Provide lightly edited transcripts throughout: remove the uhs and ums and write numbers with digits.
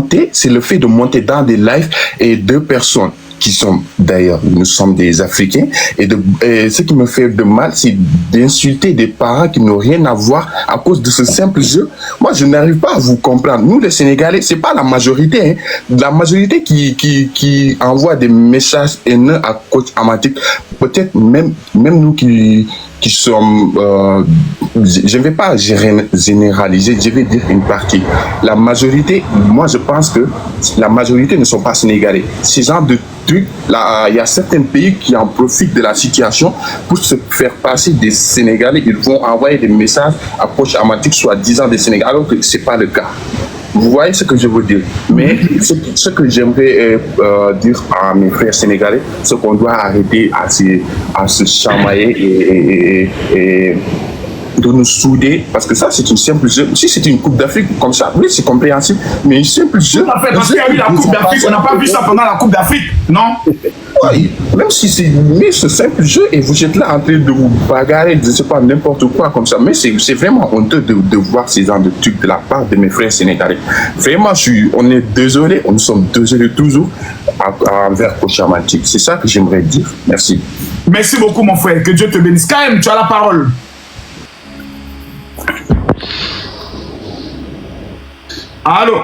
monter, c'est le fait de monter dans des lives et deux personnes qui sont d'ailleurs, nous sommes des Africains, et ce qui me fait de mal, c'est d'insulter des parents qui n'ont rien à voir à cause de ce simple jeu. Moi, je n'arrive pas à vous comprendre. Nous, les Sénégalais, c'est pas la majorité, hein. La majorité qui envoie des messages haineux à coach Amatic, peut-être même nous qui sommes, je ne vais pas généraliser, je vais dire une partie. La majorité, moi je pense que la majorité ne sont pas sénégalais. Ces genres de trucs, là, il y a certains pays qui en profitent de la situation pour se faire passer des Sénégalais. Ils vont envoyer des messages à coach Amatic, soi-disant des Sénégalais, alors que ce n'est pas le cas. Vous voyez ce que je veux dire. Mais ce que j'aimerais dire à mes frères sénégalais, c'est qu'on doit arrêter à se chamailler et de nous souder, parce que ça c'est une simple jeu. Si c'était une Coupe d'Afrique comme ça, oui c'est compréhensible, mais une simple jeu. Tout à fait, parce qu'il y a eu la Coupe d'Afrique, on n'a pas vu ça pendant la Coupe d'Afrique, non? Oui, même si c'est ce simple jeu et vous êtes là en train de vous bagarrer, je ne sais pas, n'importe quoi comme ça, mais c'est vraiment honteux de voir ces gens de trucs de la part de mes frères sénégalais. Vraiment, on est désolé, nous sommes désolés toujours envers Coach Amatic. C'est ça que j'aimerais dire. Merci. Merci beaucoup mon frère, que Dieu te bénisse. KM, tu as la parole. Allô?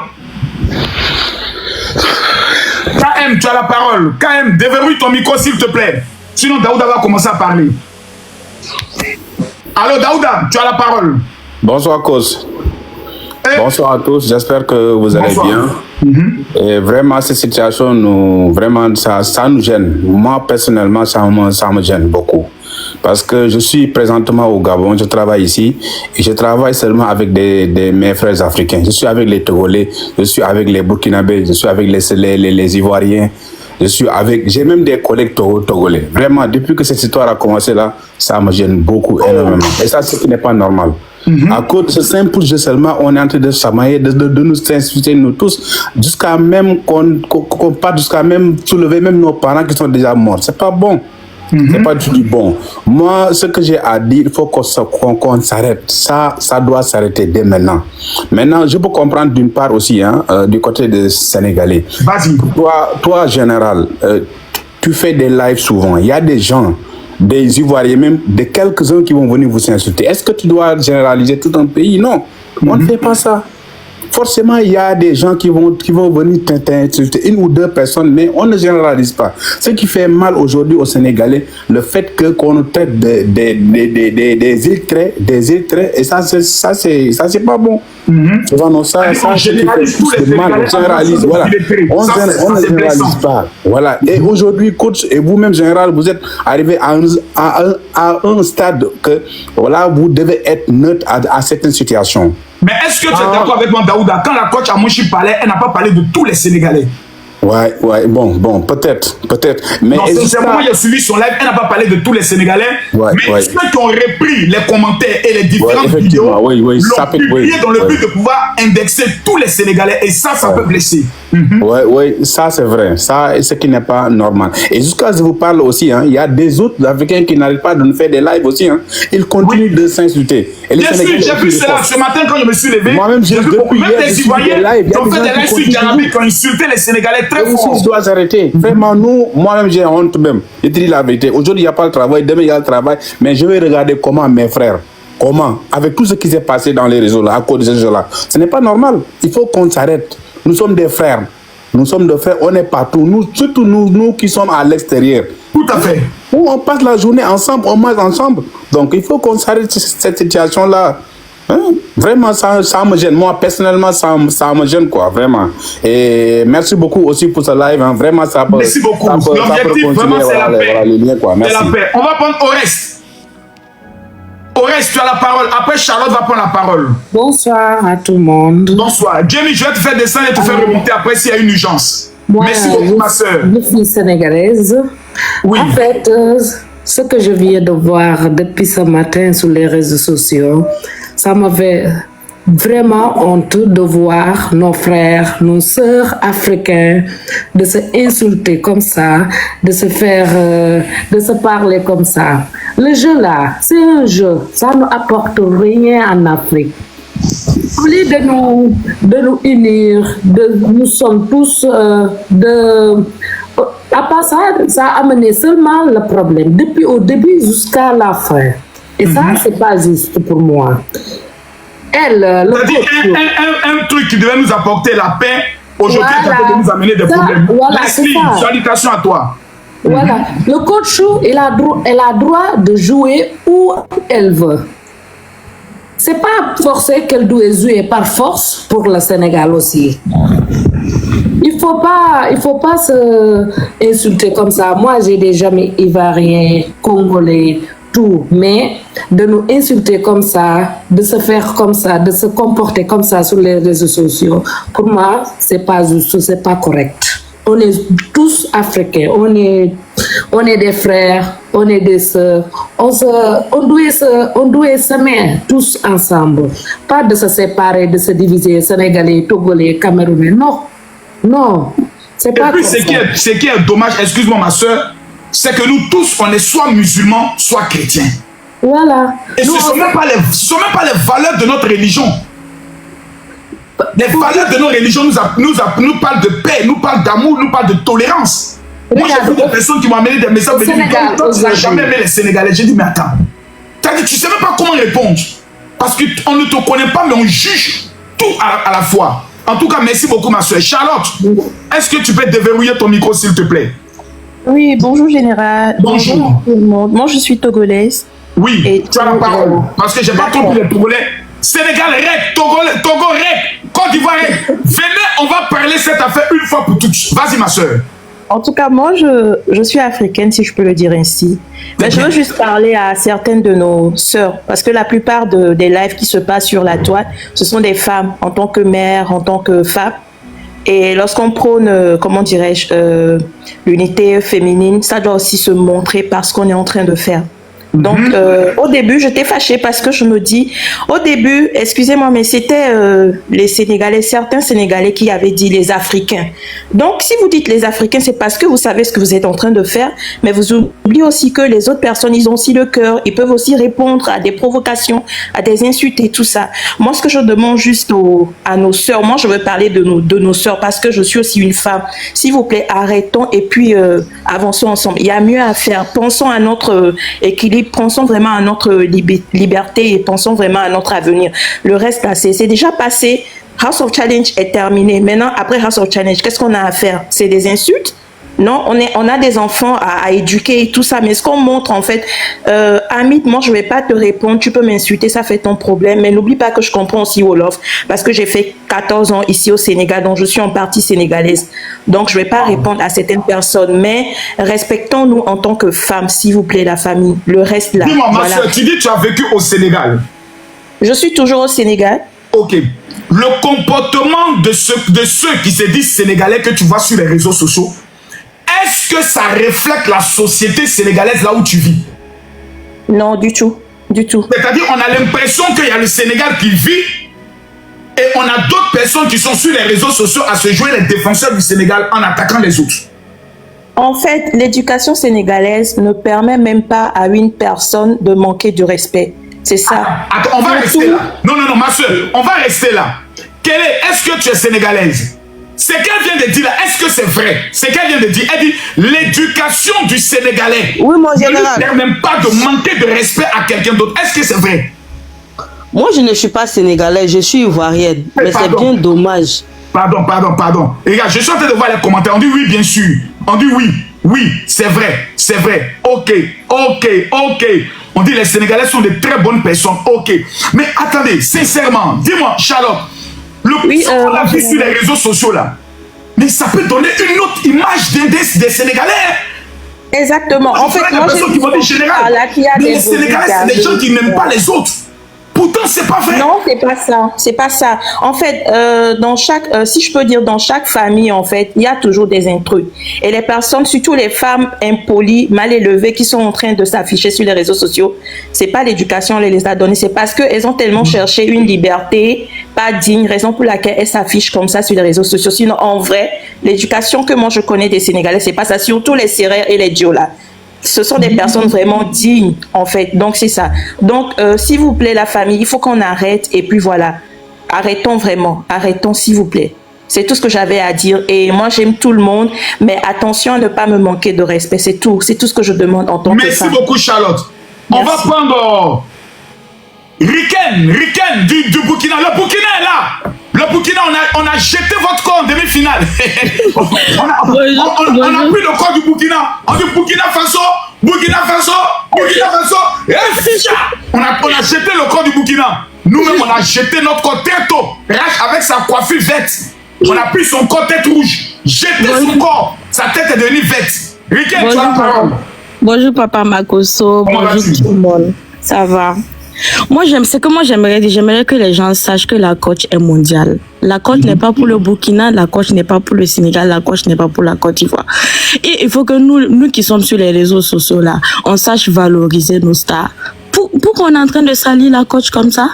KM, tu as la parole. KM, déverrouille ton micro s'il te plaît. Sinon, Daouda va commencer à parler. Allô, Daouda, tu as la parole. Bonsoir, Cause. Bonsoir à tous, j'espère que vous allez bien. Et vraiment, cette situation, vraiment, ça nous gêne. Moi, personnellement, ça me gêne beaucoup. Parce que je suis présentement au Gabon, je travaille ici, et je travaille seulement avec mes frères africains. Je suis avec les Togolais, je suis avec les Burkinabés, je suis avec les Ivoiriens, j'ai même des collègues togolais. Vraiment, depuis que cette histoire a commencé là, ça me gêne beaucoup, énormément. Et ça, c'est ce qui n'est pas normal. À cause de ce simple jeu seulement, on est en train de s'amailler, de nous insulter, nous tous, jusqu'à même qu'on parte, jusqu'à même soulever même nos parents qui sont déjà morts. C'est pas bon. C'est pas du tout bon. Moi, ce que j'ai à dire, il faut qu'on s'arrête. Ça doit s'arrêter dès maintenant. Maintenant, je peux comprendre d'une part aussi, du côté des Sénégalais. Vas-y. Toi, général, tu fais des lives souvent. Il y a des gens, des Ivoiriens même, de quelques-uns qui vont venir vous insulter. Est-ce que tu dois généraliser tout un pays? Non, on ne fait pas ça. Forcément, il y a des gens qui vont venir t'insulter, une ou deux personnes, mais on ne généralise pas. Ce qui fait mal aujourd'hui aux Sénégalais, le fait qu'on nous traite des îles traits, et ça c'est pas bon. On généralise tous les Sénégalais. On ne généralise pas. Voilà. Et aujourd'hui, coach, et vous-même, général, vous êtes arrivé à un stade que voilà, vous devez être neutre à certaines situations. Mais est-ce que tu es d'accord avec moi, Daouda? Quand la coach Amouchi parlait, elle n'a pas parlé de tous les Sénégalais. Ouais, bon, peut-être. Mais non, sincèrement, j'ai suivi son live, elle n'a pas parlé de tous les Sénégalais. Mais ceux qui ont repris les commentaires et les différentes vidéos l'ont publié dans le but de pouvoir indexer tous les Sénégalais. Et ça peut blesser. Oui, ça c'est vrai. Ça, ce qui n'est pas normal. Et jusqu'à ce que je vous parle aussi, il y a des autres Africains qui n'arrivent pas de nous faire des lives aussi. Ils continuent de s'insulter. Bien sûr, j'ai vu cela ce matin quand je me suis levé. Moi-même, j'ai vu beaucoup même des Ivoiriens qui ont fait des lives sur Djarabi qui ont insulté les Sénégalais très fort. Ça doit s'arrêter. Vraiment, moi-même, j'ai honte même. Je te dis la vérité. Aujourd'hui, il n'y a pas le travail. Demain, il y a le travail. Mais je vais regarder comment mes frères, avec tout ce qui s'est passé dans les réseaux là, à cause de ces gens-là. Ce n'est pas normal. Il faut qu'on s'arrête. Nous sommes des frères. Nous sommes des frères. On est partout. Surtout nous qui sommes à l'extérieur. Tout à fait. On passe la journée ensemble, on mange ensemble. Donc, il faut qu'on s'arrête cette situation-là. Vraiment, ça me gêne. Moi, personnellement, ça me gêne, quoi, vraiment. Et merci beaucoup aussi pour ce live. Vraiment, ça peut. Merci beaucoup. L'objectif, vraiment, c'est la paix. C'est la paix. On va prendre Oreste. Oreste, tu as la parole. Après, Charlotte va prendre la parole. Bonsoir à tout le monde. Bonsoir. Jamie, je vais te faire descendre et te faire remonter après s'il y a une urgence. Merci beaucoup, ma soeur. Je suis sénégalaise. Oui. En fait, ce que je viens de voir depuis ce matin sur les réseaux sociaux, ça me fait vraiment honte de voir nos frères, nos sœurs africains, de se insulter comme ça, de se faire, de se parler comme ça. Le jeu là, c'est un jeu, ça ne apporte rien en Afrique. Au lieu de nous unir, nous sommes tous à part ça, ça a amené seulement le problème, depuis au début jusqu'à la fin. Et ça, c'est pas juste pour moi. Elle, un truc qui devait nous apporter la paix, aujourd'hui, ça peut nous amener des problèmes. Voilà, Leslie, salutations à toi. Voilà, le coach, elle a droit de jouer où elle veut. C'est pas forcé qu'elle doit jouer par force pour le Sénégal aussi. Il faut pas se insulter comme ça. Moi, j'ai des amis ivoiriens, congolais, tout, mais de nous insulter comme ça, de se faire comme ça, de se comporter comme ça sur les réseaux sociaux, pour moi, c'est pas juste, c'est pas correct. On est tous africains, on est des frères, on est des sœurs, on doit s'aimer tous ensemble, pas de se séparer, de se diviser, Sénégalais, Togolais, Camerounais, non, c'est pas comme ça. Ce qui est dommage, excuse-moi ma soeur, c'est que nous tous, on est soit musulmans, soit chrétiens. Voilà. Et ce ne sont même pas les valeurs de notre religion. Les valeurs de nos religions nous parlent de paix, nous parlent d'amour, nous parlent de tolérance. Moi, j'ai vu des personnes qui m'ont amené des messages de toi, tu n'as jamais aimé les Sénégalais. J'ai dit, mais attends, tu ne sais même pas comment répondre. Parce qu'on ne te connaît pas, mais on juge tout à la fois. En tout cas, merci beaucoup, ma soeur. Charlotte, est-ce que tu peux déverrouiller ton micro, s'il te plaît? Oui, bonjour, Général. Bonjour. Tout le monde. Moi, je suis togolaise. Oui, et tu as la parole. Parce que je n'ai pas compris les Togolais. Sénégal, REC, Togo, REC, Côte d'Ivoire, REC. Venez, on va parler cette affaire une fois pour toutes. Vas-y, ma soeur. En tout cas, moi, je suis africaine, si je peux le dire ainsi. Mais je veux juste parler à certaines de nos sœurs, parce que la plupart des lives qui se passent sur la toile, ce sont des femmes, en tant que mères, en tant que femmes. Et lorsqu'on prône, comment dirais-je, l'unité féminine, ça doit aussi se montrer par ce qu'on est en train de faire. Donc, au début, j'étais fâchée parce que je me dis, au début, excusez-moi, mais c'était les Sénégalais, certains Sénégalais qui avaient dit les Africains. Donc, si vous dites les Africains, c'est parce que vous savez ce que vous êtes en train de faire, mais vous oubliez aussi que les autres personnes, ils ont aussi le cœur, ils peuvent aussi répondre à des provocations, à des insultes et tout ça. Moi, ce que je demande juste à nos sœurs, moi, je veux parler de nos sœurs parce que je suis aussi une femme. S'il vous plaît, arrêtons et puis avançons ensemble. Il y a mieux à faire. Pensons à notre équilibre. Pensons vraiment à notre liberté et pensons vraiment à notre avenir. Le reste, là, c'est déjà passé. House of Challenge est terminé. Maintenant, après House of Challenge, qu'est-ce qu'on a à faire? C'est des insultes? Non, on a des enfants à éduquer et tout ça. Mais ce qu'on montre, en fait, Hamid, moi, je ne vais pas te répondre. Tu peux m'insulter, ça fait ton problème. Mais n'oublie pas que je comprends aussi Wolof. Parce que j'ai fait 14 ans ici au Sénégal. Donc, je suis en partie sénégalaise. Donc, je ne vais pas répondre à certaines personnes. Mais respectons-nous en tant que femmes, s'il vous plaît, la famille. Le reste, là. Dis-moi, ma soeur, tu dis que tu as vécu au Sénégal. Je suis toujours au Sénégal. Ok. Le comportement de ceux qui se disent sénégalais que tu vois sur les réseaux sociaux, est-ce que ça reflète la société sénégalaise là où tu vis? Non, du tout. Du tout. C'est-à-dire, on a l'impression qu'il y a le Sénégal qui vit et on a d'autres personnes qui sont sur les réseaux sociaux à se jouer les défenseurs du Sénégal en attaquant les autres. En fait, l'éducation sénégalaise ne permet même pas à une personne de manquer du respect. C'est ça. Attends, on va rester là. Non, ma soeur, on va rester là. Est-ce que tu es sénégalaise? Ce qu'elle vient de dire là, est-ce que c'est vrai? Ce qu'elle vient de dire, elle dit l'éducation du Sénégalais oui, mon général, ne permet même pas de manquer de respect à quelqu'un d'autre. Est-ce que c'est vrai? Moi, je ne suis pas sénégalaise, je suis ivoirienne. Mais c'est bien dommage. Pardon. Regarde, je suis en train de voir les commentaires. On dit oui, bien sûr. On dit oui, c'est vrai. Ok. On dit les Sénégalais sont de très bonnes personnes. Ok. Mais attendez, sincèrement, dis-moi, Charlotte, on l'a vu sur les réseaux sociaux là. Mais ça peut donner une autre image des Sénégalais. Exactement. En fait, moi, qui vont dire général. Mais les Sénégalais, c'est des gens qui n'aiment pas les autres. Pourtant, c'est pas vrai. Non, c'est pas ça. C'est pas ça. En fait, dans chaque, si je peux dire, dans chaque famille, en fait, il y a toujours des intrus. Et les personnes, surtout les femmes impolies, mal élevées, qui sont en train de s'afficher sur les réseaux sociaux, c'est pas l'éducation les a donné, c'est parce qu'elles ont tellement cherché une liberté pas digne, raison pour laquelle elles s'affichent comme ça sur les réseaux sociaux. Sinon, en vrai, l'éducation que moi je connais des Sénégalais, c'est pas ça. Surtout les Sérères et les Diola. Ce sont des personnes vraiment dignes, en fait. Donc, c'est ça. Donc, s'il vous plaît, la famille, il faut qu'on arrête. Et puis, voilà. arrêtons vraiment, arrêtons s'il vous plaît. C'est tout ce que j'avais à dire. Et moi, j'aime tout le monde, mais attention à ne pas me manquer de respect. C'est tout ce que je demande en tant que femme. Merci beaucoup, Charlotte. Merci. On va prendre Riken du Burkina. Le Burkina est là. Le Burkina, on a jeté votre corps en demi-finale. on a pris le corps du Burkina. On dit Burkina Faso. Et on a jeté le corps du Burkina. Nous-mêmes, on a jeté notre corps très tôt. Avec sa coiffure verte. On a pris son corps tête rouge. Jeté son corps. Sa tête est devenue verte. Riken, tu as la parole. Bonjour Papa Makosso. Bonjour tout le monde. Ça va? Moi, j'aimerais que les gens sachent que la coach est mondiale. La coach n'est pas pour le Burkina, la coach n'est pas pour le Sénégal, la coach n'est pas pour la Côte d'Ivoire. Et il faut que nous qui sommes sur les réseaux sociaux là, on sache valoriser nos stars. Pourquoi on est en train de salir la coach comme ça?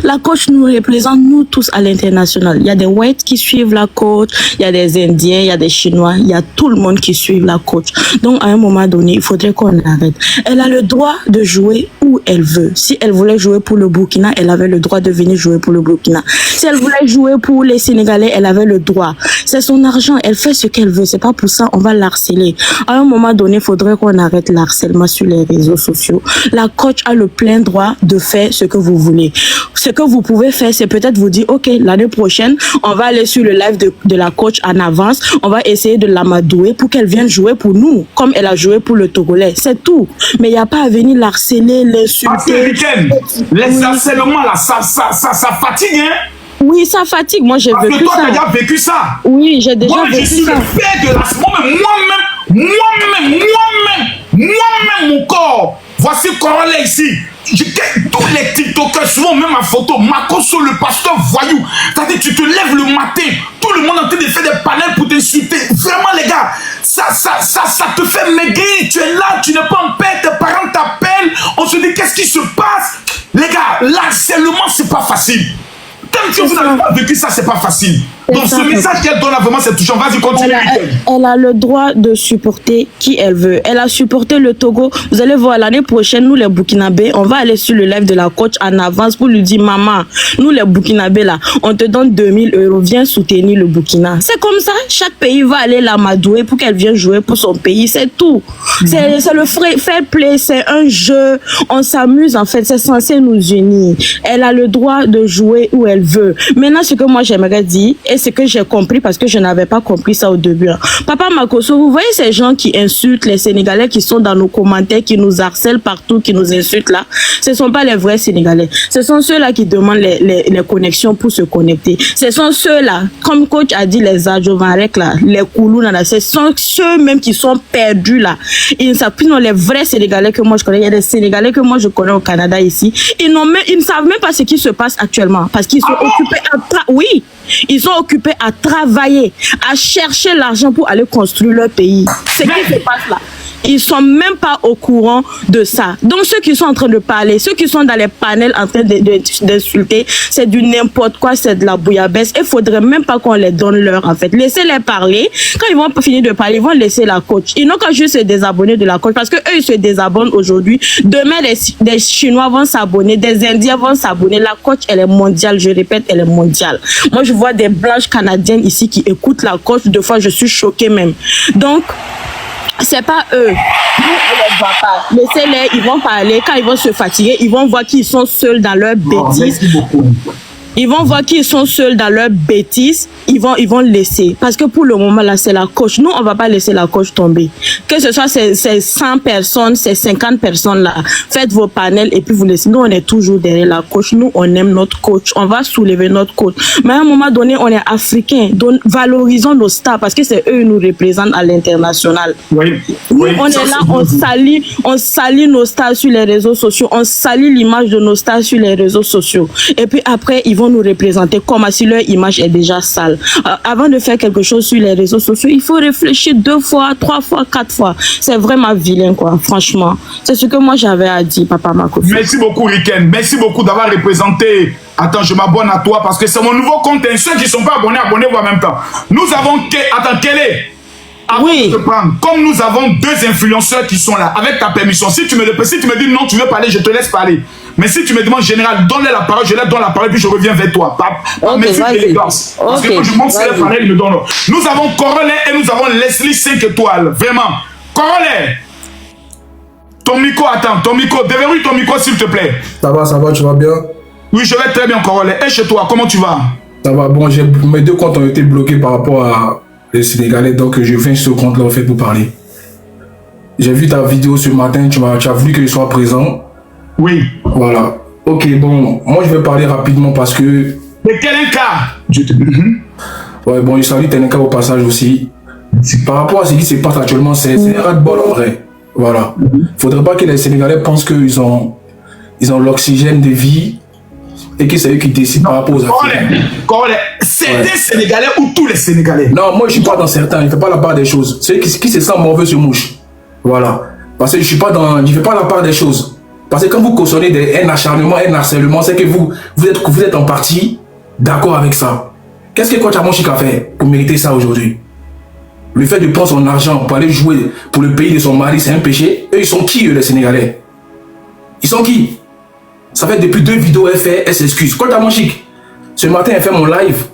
La coach nous représente, nous tous, à l'international. Il y a des whites qui suivent la coach, il y a des Indiens, il y a des Chinois, il y a tout le monde qui suit la coach. Donc, à un moment donné, il faudrait qu'on arrête. Elle a le droit de jouer où elle veut. Si elle voulait jouer pour le Burkina, elle avait le droit de venir jouer pour le Burkina. Si elle voulait jouer pour les Sénégalais, elle avait le droit. C'est son argent, elle fait ce qu'elle veut. C'est pas pour ça, on va l'harceler. À un moment donné, il faudrait qu'on arrête l'harcèlement sur les réseaux sociaux. La coach a le plein droit de faire ce que vous voulez. Ce que vous pouvez faire, c'est peut-être vous dire, OK, l'année prochaine, on va aller sur le live de la coach en avance. On va essayer de l'amadouer pour qu'elle vienne jouer pour nous, comme elle a joué pour le Togolais. C'est tout. Mais il n'y a pas à venir l'harceler, l'insulter. Les harcèlements, là, ça fatigue, hein? Oui, ça fatigue. Moi, j'ai vécu ça. Toi, tu as déjà vécu ça? Oui, j'ai déjà vécu ça. Moi, je suis le père de la... Moi-même, mon corps. Voici Corolla ici. Tous les TikTokers, souvent même ma photo, Makosso, le pasteur voyou. C'est-à-dire, tu te lèves le matin, tout le monde est en train de faire des panels pour t'insulter. Vraiment, les gars, ça te fait maigrir. Tu es là, tu n'es pas en paix, tes parents t'appellent. On se dit, qu'est-ce qui se passe? Les gars, l'harcèlement, c'est pas facile. Tant que vous n'avez pas vécu ça, c'est pas facile. Donc ce message qu'elle donne là, vraiment, c'est touchant. Vas-y, continue. Elle a le droit de supporter qui elle veut. Elle a supporté le Togo. Vous allez voir, l'année prochaine, nous les Burkinabés, on va aller sur le live de la coach en avance pour lui dire, maman, nous les Burkinabés là, on te donne 2000 €, viens soutenir le Burkina. C'est comme ça, chaque pays va aller l'amadouer pour qu'elle vienne jouer pour son pays, c'est tout. C'est le fair play, c'est un jeu, on s'amuse en fait, c'est censé nous unir. Elle a le droit de jouer où elle veut. Maintenant, ce que moi j'aimerais dire, et ce que j'ai compris parce que je n'avais pas compris ça au début. Papa Makosso, vous voyez ces gens qui insultent les Sénégalais qui sont dans nos commentaires, qui nous harcèlent partout, qui nous insultent là, ce ne sont pas les vrais Sénégalais. Ce sont ceux-là qui demandent les connexions pour se connecter. Ce sont ceux-là, comme coach a dit, les Adjovanrek là, les Koulou, ce sont ceux-mêmes qui sont perdus là. Ils ne savent plus, non, les vrais Sénégalais que moi je connais. Il y a des Sénégalais que moi je connais au Canada ici. Ils ne savent même pas ce qui se passe actuellement parce qu'ils sont occupés à... Oui, ils sont occupés à travailler, à chercher l'argent pour aller construire leur pays. Ce qui se passe là. Ils sont même pas au courant de ça. Donc ceux qui sont en train de parler, ceux qui sont dans les panels en train d'insulter, c'est du n'importe quoi, c'est de la bouillabaisse. Il faudrait même pas qu'on les donne l'heure en fait. Laissez-les parler. Quand ils vont finir de parler, ils vont laisser la coach. Ils n'ont qu'à juste se désabonner de la coach parce que eux ils se désabonnent aujourd'hui. Demain des Chinois vont s'abonner, des Indiens vont s'abonner. La coach elle est mondiale, je répète, elle est mondiale. Moi je vois des blanches canadiennes ici qui écoutent la coach. Deux fois je suis choquée même. Donc c'est pas eux. Nous, on les voit pas. Laissez-les, ils vont parler. Quand ils vont se fatiguer, ils vont voir qu'ils sont seuls dans leur bêtise. Ils vont voir qu'ils sont seuls dans leur bêtise. Ils vont laisser. Parce que pour le moment, là, c'est la coach. Nous, on va pas laisser la coach tomber. Que ce soit ces 100 personnes, ces 50 personnes-là, faites vos panels et puis vous laissez. Nous, on est toujours derrière la coach. Nous, on aime notre coach. On va soulever notre coach. Mais à un moment donné, on est africains. Donc, valorisons nos stars parce que c'est eux qui nous représentent à l'international. Oui. Nous, on est là, on salit nos stars sur les réseaux sociaux. On salit l'image de nos stars sur les réseaux sociaux. Et puis après, ils vont nous représenter comme si leur image est déjà sale. Avant de faire quelque chose sur les réseaux sociaux, il faut réfléchir 2 fois, 3 fois, 4 fois. C'est vraiment vilain, quoi, franchement. C'est ce que moi j'avais à dire, Papa Makosso. Merci beaucoup, Riken. Merci beaucoup d'avoir représenté. Attends, je m'abonne à toi parce que c'est mon nouveau compte. Et ceux qui ne sont pas abonnés, abonnez-vous en même temps. Nous avons... Attends, quel est? Oui. Comme nous avons 2 influenceurs qui sont là, avec ta permission, si tu me dis non, tu veux parler, je te laisse parler. Mais si tu me demandes général, donne-les la parole, je leur donne la parole, puis je reviens vers toi. Par mesure d'élégance. Parce que quand je montre c'est la parole, ils me donnent. Nous avons Corolet et nous avons Leslie 5 étoiles. Vraiment. Corolet. Ton micro, attends, ton micro. Déverrouille ton micro, s'il te plaît. Ça va, tu vas bien? Oui, je vais très bien, Corolet. Et chez toi, comment tu vas? Ça va, bon, mes 2 comptes ont été bloqués par rapport à les Sénégalais, donc je viens sur ce compte-là, en fait, pour parler. J'ai vu ta vidéo ce matin, tu as voulu que je sois présent. Oui. Voilà. Ok, bon, moi je vais parler rapidement parce que... Mais Tenenka Ouais, bon, je salue Tenenka au passage aussi. Par rapport à ce qui se passe actuellement, c'est un ras-de-bol en vrai. Voilà. Faudrait pas que les Sénégalais pensent qu'ils ont l'oxygène de vie et que c'est eux qui décident par rapport aux Africains. Certains Sénégalais ou tous les Sénégalais? Non, moi je suis pas dans certains, je ne fais pas la part des choses. Ceux qui se sentent mauvais se mouchent. Voilà. Parce que je fais pas la part des choses. Parce que quand vous cautionnez un acharnement, un harcèlement, c'est que vous êtes en partie d'accord avec ça. Qu'est-ce que Kocha Monchik a fait pour mériter ça aujourd'hui? Le fait de prendre son argent pour aller jouer pour le pays de son mari, c'est un péché. Eux, ils sont qui, eux, les Sénégalais? Ils sont qui? Ça fait depuis 2 vidéos, elle s'excuse. Kocha Monchik, ce matin, elle fait mon live.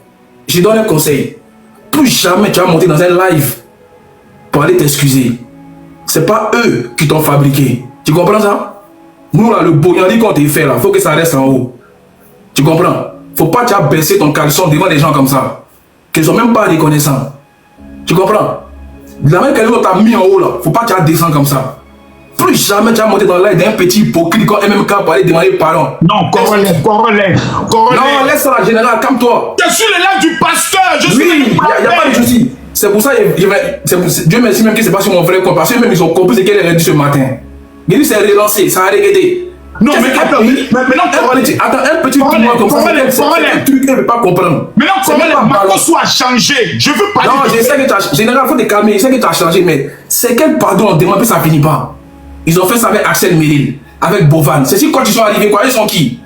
Je lui donne un conseil. Plus jamais tu vas monter dans un live pour aller t'excuser. C'est pas eux qui t'ont fabriqué. Tu comprends ça? Nous, là, le bognandi qu'on t'a fait, là, faut que ça reste en haut. Tu comprends? Faut pas tu as baissé ton caleçon devant des gens comme ça. Qu'ils sont même pas reconnaissants. Tu comprends? La même que t'a mis en haut, là, faut pas tu as descendre comme ça. Plus jamais tu as monté dans l'air d'un petit hypocrite comme MMK pour aller demander pardon. Non, Corolet. Non, laisse ça, général, calme-toi. Je suis le live du pasteur. Oui, il n'y a pas de souci. C'est pour ça, Dieu merci même que c'est pas sur mon vrai compte. Parce que même ils ont compris ce qu'elle a dit ce matin. Il dit c'est relancé, ça a regardé. Non, mais attends, un petit tournoi comme ça, c'est un truc qu'elle ne veut pas comprendre. Maintenant, comment Marco soit changé? Je veux pas. Non, je sais que tu as. Général, il faut te calmer, je sais que tu as changé, mais c'est quel pardon on demande, puis ça finit pas. Ils ont fait ça avec Axel Meril, avec Bovan. C'est si quand ils sont arrivés, quoi, ils sont qui?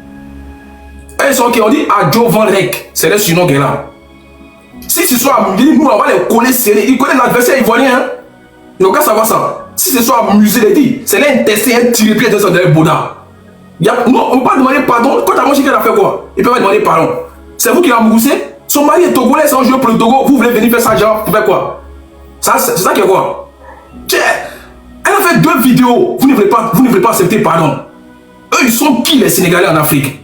Ils sont qui? On dit Adjo Van Rek, c'est le surnom qu'elle a. Si ce soir, nous, on va les coller serrés. Ils connaissent l'adversaire ivoirien, hein? Ils n'ont qu'à savoir ça. Si ce soir, musée les dit, c'est l'intestin, un tiré-pied de son derrière Boda. Non, on ne peut pas demander pardon. Quand ta qu'elle a fait quoi? Il peut pas demander pardon. C'est vous qui l'avez moussé. Son mari est togolais, c'est un joueur pour le Togo. Vous voulez venir faire ça, genre, pour faire quoi? C'est ça qui est quoi? Elle a fait 2 vidéos. Vous ne voulez pas accepter pardon. Eux, ils sont qui les Sénégalais en Afrique?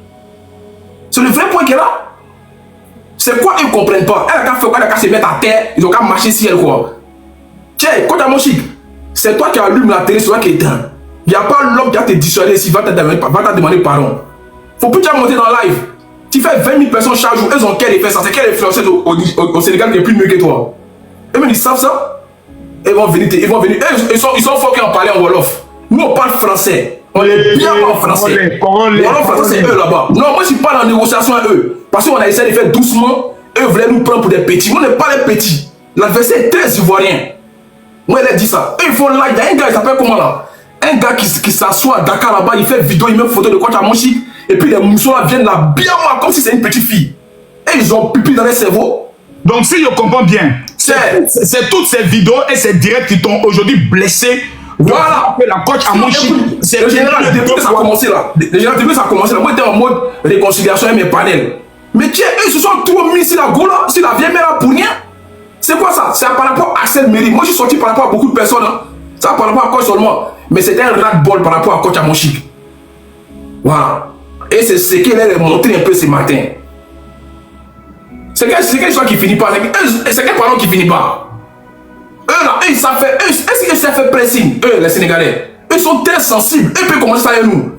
C'est le vrai point qu'elle a. C'est quoi ils ne comprennent pas? Elle a qu'à faire quoi? Elle a qu'à se mettre à terre. Ils ont qu'à marcher si elle quoi? Tiens, quand t'as mon chic, c'est toi qui allume la télé, c'est toi qui éteins. Il n'y a pas l'homme qui va te dissuader si va te demander pardon. Faut plus déjà monter dans le live. Tu fais 20 000 personnes chaque jour. Elles ont quel effet ça? C'est quelle influenceuse au Sénégal qui est plus mieux que toi? Et même ils savent ça. Ils vont venir. Ils sont forts qui en parlent en Wolof. Nous on parle français. On est bien en français. Wolof français c'est eux là-bas. Non, moi je suis pas dans la négociation avec eux. Parce qu'on a essayé de faire doucement. Eux voulaient nous prendre pour des petits. Nous on n'est pas les petits. L'adversaire est très ivoirien. Moi elle a dit ça. Eux ils font live. Il y a un gars, il s'appelle comment là? Un gars qui s'assoit à Dakar là-bas, il fait vidéo, il met photo de Kocha Monchik. Et puis les moussons là viennent là bien moi comme si c'est une petite fille. Et ils ont pipi dans les cerveaux. Donc si je comprends bien, c'est toutes ces vidéos et ces directs qui t'ont aujourd'hui blessé. Voilà. La Kocha Monchik. C'est le général, depuis que ça a commencé là. Le général, depuis que ça a commencé là, moi j'étais en mode réconciliation avec mes panels. Mais tiens, eux se sont trop mis sur la go là, sur la vieille mère là pour rien. C'est quoi ça? C'est par rapport à Axel Meril. Moi je suis sorti par rapport à beaucoup de personnes. Hein. Ça par rapport à quoi seulement? Mais c'était un ras-de-bol par rapport à Kocha Monchik. Voilà. Et c'est ce qu'elle a montré un peu ce matin. C'est quelle histoire qui finit pas? C'est quel pardon qui finit pas? Eux là, eux ils savent faire. Est-ce qu'ils savent faire pressing? Eux, les Sénégalais. Eux sont très sensibles. Eux peuvent commencer ça avec nous.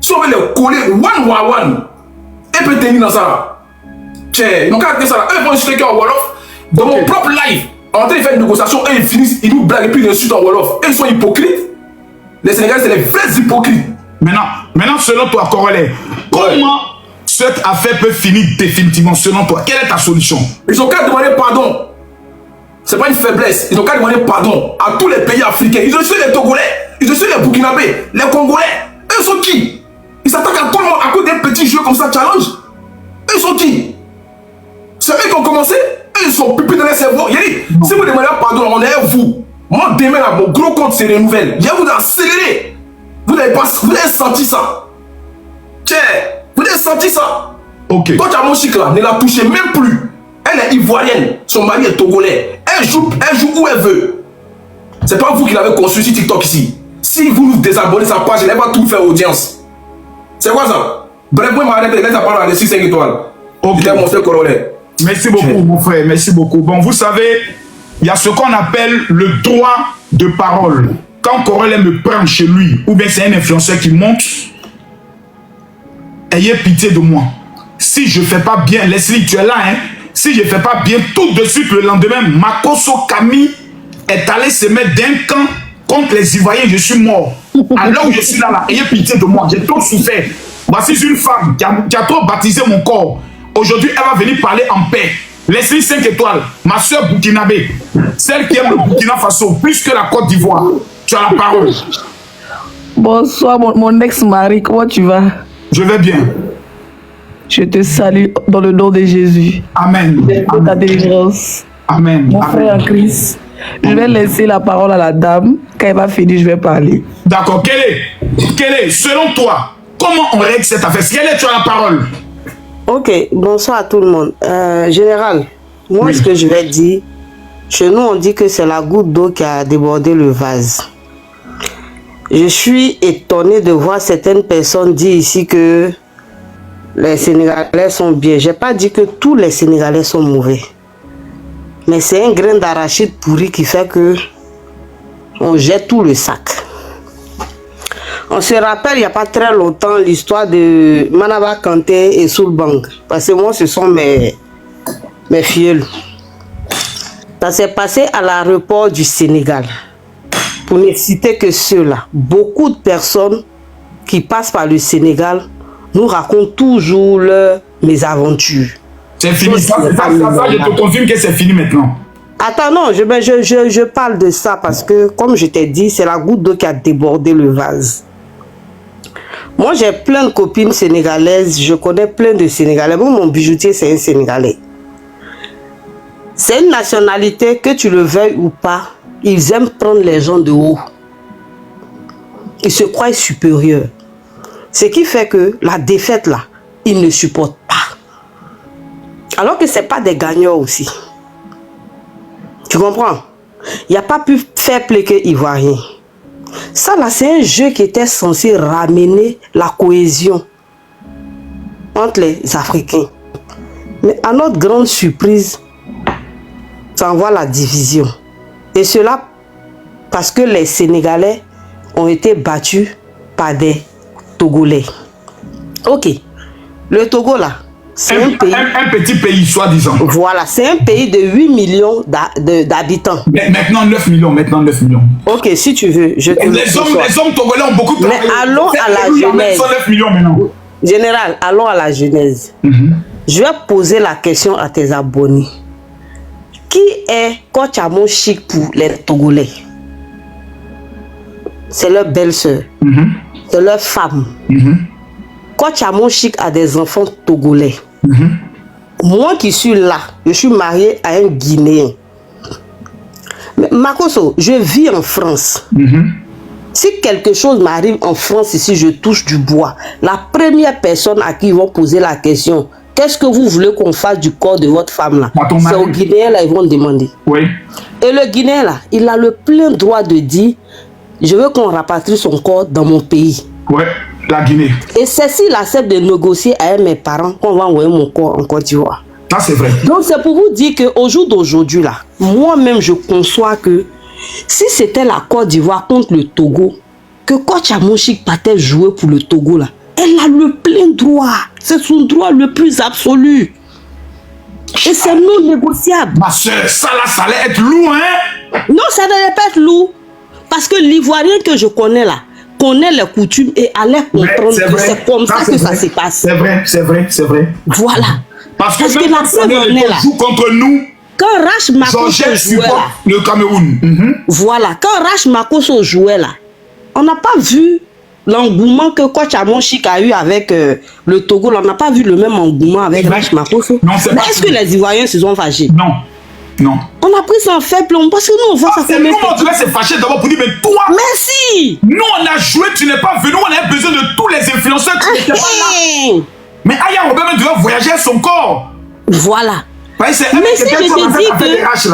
Si on veut les coller one, eux peuvent tenir dans ça. Tiens, ils n'ont qu'à faire ça là. Eux vont insulter en Wolof. Dans mon propre live. En train de faire une négociation, eux ils finissent, ils nous blaguent et puis ils insultent en Wolof. Eux ils sont hypocrites. Les Sénégalais c'est les vrais hypocrites. Maintenant selon toi, Corolet, comment cette affaire peut finir définitivement selon toi? Quelle est ta solution? Ils ont qu'à demander pardon. C'est pas une faiblesse. Ils ont qu'à demander pardon à tous les pays africains. Ils ont tué les Togolais, ils ont tué les Burkinabés, les Congolais. Eux sont qui? Ils s'attaquent à tout le monde à cause des petits jeux comme ça, challenge. Eux sont qui? C'est eux qui ont commencé. Ils sont pupilles dans les cerveaux. Si vous demandez pardon, on est vous. Moi, demain, là, mon gros compte se renouvelle. Il y a vous d'accélérer. Vous n'avez senti ça. Tiens, vous avez senti ça? Ok. Coach Amoshik là, ne la touchez même plus. Elle est ivoirienne, son mari est togolais. Elle joue où elle veut. C'est pas vous qui l'avez construit sur TikTok ici. Si vous nous désabonnez sa page, elle va tout faire audience. C'est quoi ça? Bref, moi, m'arrêter, laisse la parole à dessus 5 étoiles. Ok. Mon frère colonel. Merci beaucoup, mon frère. Merci beaucoup. Bon, vous savez, il y a ce qu'on appelle le droit de parole. Quand Corel me prend chez lui, ou bien c'est un influenceur qui monte, ayez pitié de moi. Si je ne fais pas bien, Leslie, tu es là, hein? Si je ne fais pas bien, tout de suite, le lendemain, Makoso Kami est allé se mettre d'un camp contre les Ivoiriens, je suis mort. Alors où je suis là, ayez pitié de moi, j'ai trop souffert. Voici une femme qui a trop baptisé mon corps. Aujourd'hui, elle va venir parler en paix. Leslie 5 étoiles, ma soeur Burkinabé, celle qui aime le Burkina Faso plus que la Côte d'Ivoire. Tu as la parole. Bonsoir, mon ex-mari, comment tu vas? Je vais bien. Je te salue dans le nom de Jésus. Amen. Pour ta délivrance. Amen. Mon frère en Christ. Je vais laisser la parole à la dame. Quand elle va finir, je vais parler. D'accord. Quel est, selon toi, comment on règle cette affaire? Quelle est, tu as la parole? Ok, bonsoir à tout le monde. Général, moi, ce que je vais dire, chez nous, on dit que c'est la goutte d'eau qui a débordé le vase. Je suis étonné de voir certaines personnes dire ici que les Sénégalais sont bien. Je n'ai pas dit que tous les Sénégalais sont mauvais. Mais c'est un grain d'arachide pourri qui fait que on jette tout le sac. On se rappelle il n'y a pas très longtemps l'histoire de Manaba Kanté et Soulbang. Parce que moi, ce sont mes filleuls. Ça s'est passé à l'aéroport du Sénégal. Pour ne citer que ceux-là, beaucoup de personnes qui passent par le Sénégal nous racontent toujours leurs mésaventures. C'est fini, ça, je te confirme que c'est fini maintenant. Attends, non, je parle de ça parce que, comme je t'ai dit, c'est la goutte d'eau qui a débordé le vase. Moi, j'ai plein de copines sénégalaises, je connais plein de Sénégalais. Bon, mon bijoutier, c'est un Sénégalais. C'est une nationalité, que tu le veuilles ou pas, ils aiment prendre les gens de haut. Ils se croient supérieurs. Ce qui fait que la défaite, là, ils ne supportent pas. Alors que ce n'est pas des gagnants aussi. Tu comprends? Il n'y a pas pu faire play que Ivoirien. Ça, là, c'est un jeu qui était censé ramener la cohésion entre les Africains. Mais à notre grande surprise, ça envoie la division. Et cela parce que les Sénégalais ont été battus par des Togolais. Ok. Le Togo, là, c'est un pays... Un petit pays, soi-disant. Voilà, c'est un pays de 8 millions d'habitants. Maintenant 9 millions, maintenant 9 millions. Ok, si tu veux, je te les hommes togolais ont beaucoup travaillé. Mais allons à la genèse. 9 millions maintenant. Général, allons à la genèse. Je vais poser la question à tes abonnés. Qui est Coach Amoshik pour les Togolais? C'est leur belle-sœur. C'est leur femme. Coach Amoshik a des enfants togolais. Moi qui suis là, je suis marié à un Guinéen. Mais Makoso, je vis en France. Si quelque chose m'arrive en France ici, je touche du bois. La première personne à qui ils vont poser la question, qu'est-ce que vous voulez qu'on fasse du corps de votre femme là? C'est au Guinéen là, ils vont demander. Oui. Et le Guinéen là, il a le plein droit de dire, je veux qu'on rapatrie son corps dans mon pays. Oui, la Guinée. Et c'est s'il accepte de négocier avec mes parents qu'on va envoyer mon corps en Côte d'Ivoire. Ça c'est vrai. Donc c'est pour vous dire qu'au jour d'aujourd'hui là, moi-même je conçois que si c'était la Côte d'Ivoire contre le Togo, que Coach Amoshik partait jouer pour le Togo là, elle a le plein droit. C'est son droit le plus absolu. Et c'est non négociable. Ma soeur, ça là, ça allait être lourd, hein? Non, ça n'allait pas être lourd. Parce que l'Ivoirien que je connais là, connaît les coutumes et allait comprendre que c'est comme ça que ça se passe. C'est vrai, c'est vrai, c'est vrai. Voilà. Parce que la Saint-Denis joue contre nous. Quand Rash Makoso jouait là, le Cameroun. Voilà, quand Rash Makoso jouait là, on n'a pas vu l'engouement que Coach Amoshik a eu avec le Togo. On n'a pas vu le même engouement avec Rash Makoso. Mais est-ce que les Ivoiriens se sont fâchés? Non. Non. On a pris ça en faible plomb parce que nous, on voit ça comme... Comment tu vas se fâcher d'abord pour dire, mais toi... Merci. Nous, on a joué, tu n'es pas venu, on avait besoin de tous les influenceurs qui n'étaient pas là. Mais Aya Robert même doit voyager à son corps. Voilà. Mais si je te dis que...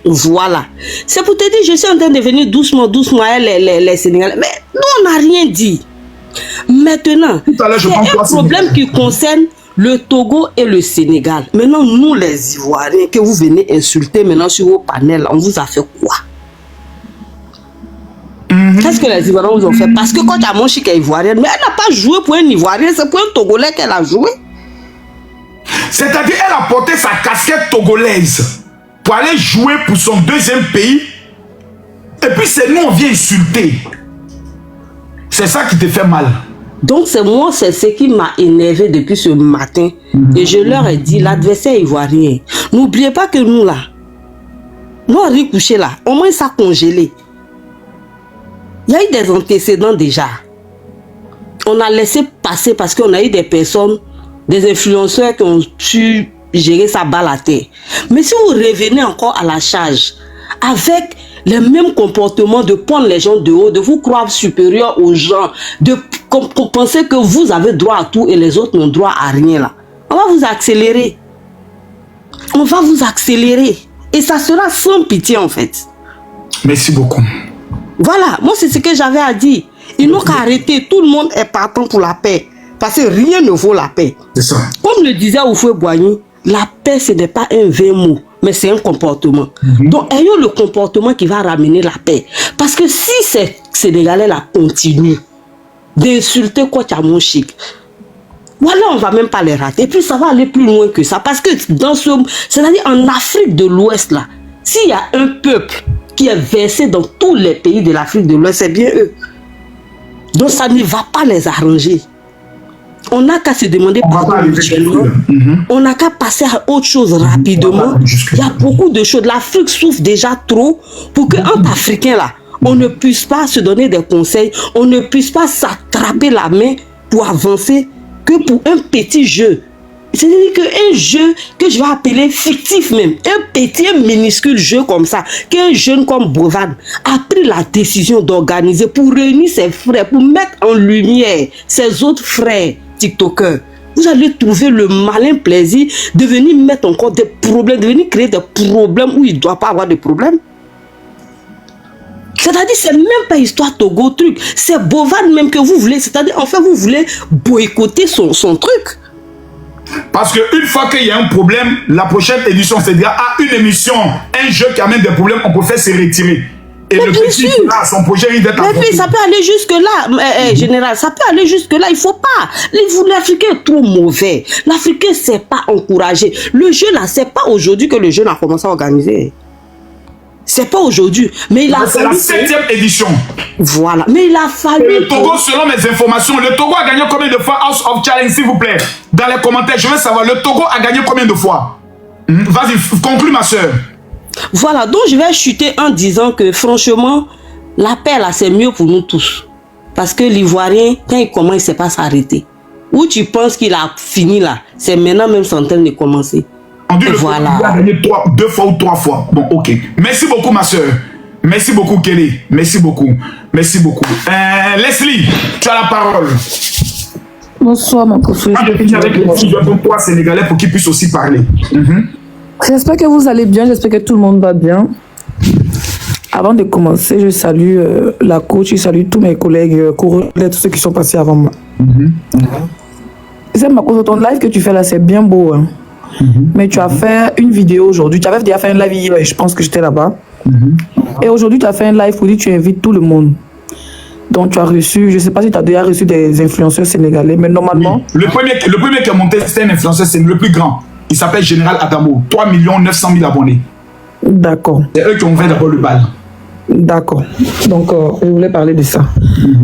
Voilà. C'est pour te dire, je suis en train de venir doucement les Sénégalais. Mais nous, on n'a rien dit. Maintenant, il y a un problème qui concerne le Togo et le Sénégal. Maintenant, nous, les Ivoiriens, que vous venez insulter maintenant sur vos panels, on vous a fait quoi? Qu'est-ce que les Ivoiriens vous ont fait? Parce que quand tu as mon chic ivoirienne, mais elle n'a pas joué pour un Ivoirien, c'est pour un Togolais qu'elle a joué. C'est-à-dire, elle a porté sa casquette togolaise pour aller jouer pour son deuxième pays. Et puis, c'est nous, on vient insulter. C'est ça qui te fait mal. Donc, c'est moi, c'est ce qui m'a énervé depuis ce matin. Et je leur ai dit, l'adversaire ivoirien, n'oubliez pas que nous, là, nous, on est couché là, au moins ça congelé. Il y a eu des antécédents déjà. On a laissé passer parce qu'on a eu des personnes, des influenceurs qui ont su gérer sa balle à terre. Mais si vous revenez encore à la charge, avec les mêmes comportements de prendre les gens de haut, de vous croire supérieur aux gens, de penser que vous avez droit à tout et les autres n'ont droit à rien là, on va vous accélérer. On va vous accélérer. Et ça sera sans pitié en fait. Merci beaucoup. Voilà, moi c'est ce que j'avais à dire. Ils n'ont qu'à arrêter. Tout le monde est partant pour la paix. Parce que rien ne vaut la paix. C'est ça. Comme le disait Oufoué Boigny, la paix ce n'est pas un vain mot, mais c'est un comportement. Donc ayons le comportement qui va ramener la paix. Parce que si ces Sénégalais là continuent d'insulter Kotiamon Chic, voilà, on ne va même pas les rater. Et puis ça va aller plus loin que ça. Parce que dans ce... C'est-à-dire en Afrique de l'Ouest là, s'il y a un peuple qui est versé dans tous les pays de l'Afrique de l'Ouest, c'est bien eux. Donc ça ne va pas les arranger. On n'a qu'à se demander pardon mutuellement. On n'a qu'à passer à autre chose rapidement. Il y a beaucoup de choses. L'Afrique souffre déjà trop pour qu'entre Africains là, on ne puisse pas se donner des conseils, on ne puisse pas s'attraper la main pour avancer que pour un petit jeu. C'est-à-dire qu'un jeu que je vais appeler fictif même, un petit, un minuscule jeu comme ça, qu'un jeune comme Bovan a pris la décision d'organiser pour réunir ses frères, pour mettre en lumière ses autres frères TikTokers. Vous allez trouver le malin plaisir de venir mettre encore des problèmes, de venir créer des problèmes où il ne doit pas avoir de problèmes. C'est-à-dire, c'est même pas histoire Togo truc, c'est Bovan même que vous voulez, c'est-à-dire, en fait, vous voulez boycotter son truc. Parce qu'une fois qu'il y a un problème, la prochaine édition, c'est-à-dire une émission, un jeu qui amène des problèmes, on peut faire se retirer. Et mais le petit là, son projet, il doit être. Mais puis, ça peut aller jusque-là, général, ça peut aller jusque-là, il ne faut pas. L'Africain est trop mauvais. L'Africain ne sait pas encourager. Le jeu là, c'est pas aujourd'hui que le jeu a commencé à organiser. C'est pas aujourd'hui, mais il a fallu... C'est la 7e édition. Voilà, mais il a fallu... Et le Togo, selon mes informations, le Togo a gagné combien de fois House of Challenge, s'il vous plaît? Dans les commentaires, je veux savoir, le Togo a gagné combien de fois? Vas-y, conclue ma soeur. Voilà, donc je vais chuter en disant que franchement, la paix là, c'est mieux pour nous tous. Parce que l'Ivoirien, quand il commence, il ne sait pas s'arrêter. Où tu penses qu'il a fini là, c'est maintenant même son temps de commencer. On dit voilà. Il a gagné 2 fois ou 3 fois. Bon, ok. Merci beaucoup, ma soeur. Merci beaucoup, Kelly. Merci beaucoup. Merci beaucoup. Leslie, tu as la parole. Bonsoir, mon professeur. Je vais avec les filles de 3 Sénégalais pour qu'ils puissent aussi parler. J'espère que vous allez bien. J'espère que tout le monde va bien. Avant de commencer, je salue la coach, je salue tous mes collègues, tous ceux qui sont passés avant moi. C'est ma cause, ton live que tu fais là, c'est bien beau. Hein? Mais tu as fait une vidéo aujourd'hui. Tu avais déjà fait un live hier et je pense que j'étais là-bas. Et aujourd'hui, tu as fait un live pour dire que tu invites tout le monde. Donc, tu as reçu, je ne sais pas si tu as déjà reçu des influenceurs sénégalais, mais normalement... Oui. Le premier qui a monté, c'était un influenceur, c'est le plus grand. Il s'appelle Général Adamo. 3 900 000 abonnés. D'accord. C'est eux qui ont fait d'abord le bal. D'accord. Donc, je voulais parler de ça.